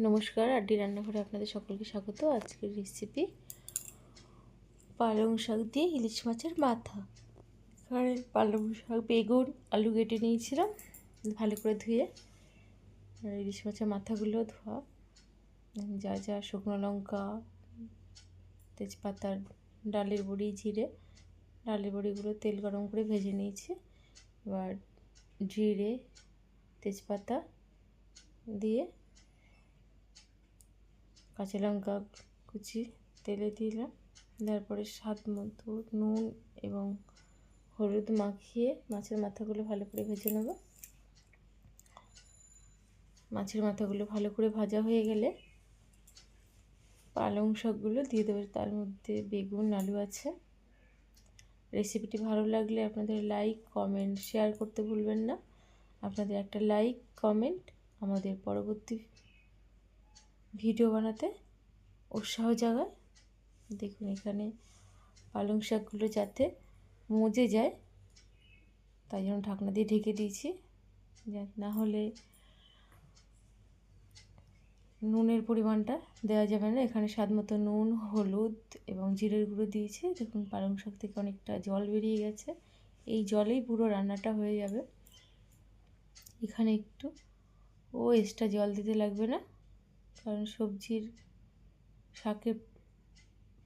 নমস্কার, আড্ডি রান্নাঘরে আপনাদের সকলকে স্বাগত। আজকের রেসিপি পালং শাক দিয়ে ইলিশ মাছের মাথা। এখানে পালং শাক, বেগুন, আলু কেটে নিয়েছিলাম ভালো করে ধুয়ে। আর ইলিশ মাছের মাথাগুলো ধোয়া, যা যা শুকনো লঙ্কা, তেজপাতা, ডালের বড়ি, জিরে। ডালের বড়িগুলো তেল গরম করে ভেজে নিয়েছি। এবার জিরে, তেজপাতা দিয়ে কাঁচা লঙ্কা কুচি তেলে দিলাম। তারপরে স্বাদ মতো নুন এবং হলুদ মাখিয়ে মাছের মাথাগুলো ভালো করে ভেজে নেব। মাছের মাথাগুলো ভালো করে ভাজা হয়ে গেলে পালং শাকগুলো দিয়ে দেবো। তার মধ্যে বেগুন, আলু আছে। রেসিপিটি ভালো লাগলে আপনাদের লাইক, কমেন্ট, শেয়ার করতে ভুলবেন না। আপনাদের একটা লাইক, কমেন্ট আমাদের পরবর্তী ভিডিও বানাতে উৎসাহ জাগায়। দেখুন এখানে পালং শাকগুলো যাতে মজে যায় তাই জন্য ঢাকনা দিয়ে ঢেকে দিয়েছি, না হলে নুনের পরিমাণটা দেওয়া যাবে না। এখানে স্বাদ মতো নুন, হলুদ এবং জিরের গুঁড়ো দিয়েছি। দেখুন পালং শাক থেকে অনেকটা জল বেরিয়ে গেছে। এই জলেই পুরো রান্নাটা হয়ে যাবে। এখানে একটু এক্সট্রা জল দিতে লাগবে না, কারণ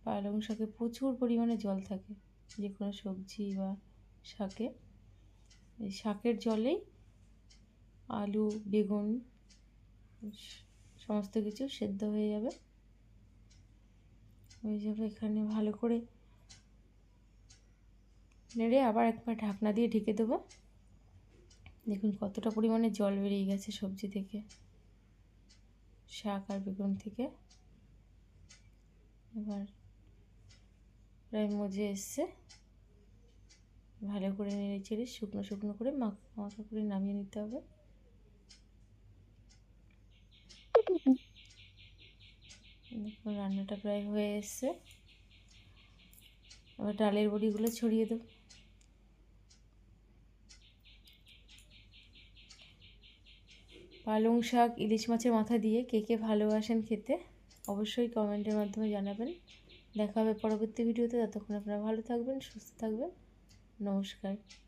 পালং শাকে প্রচুর পরিমাণে জল থাকে। যে কোনো সবজি বা শাকে এই শাকের জলেই আলু, বেগুন সমস্ত কিছু সেদ্ধ হয়ে যাবে। এখানে ভালো করে নেড়ে আবার একবার ঢাকনা দিয়ে ঢেকে দেবো। দেখুন কতটা পরিমাণে জল বেরিয়ে গেছে সবজি থেকে, শাক আর বেগুন থেকে। এবার প্রায় মজে এসছে। ভালো করে নেড়ে চেড়ে শুকনো শুকনো করে মাখা করে নামিয়ে নিতে হবে। দেখুন রান্নাটা প্রায় হয়ে এসছে। এবার ডালের বড়িগুলো ছড়িয়ে দেব। পালং শাক, ইলিশ মাছের মাথা দিয়ে কে কে ভালোবাসেন খেতে অবশ্যই কমেন্টের মাধ্যমে জানাবেন। দেখা হবে পরবর্তী ভিডিওতে। ততক্ষণ আপনারা ভালো থাকবেন, সুস্থ থাকবেন। নমস্কার।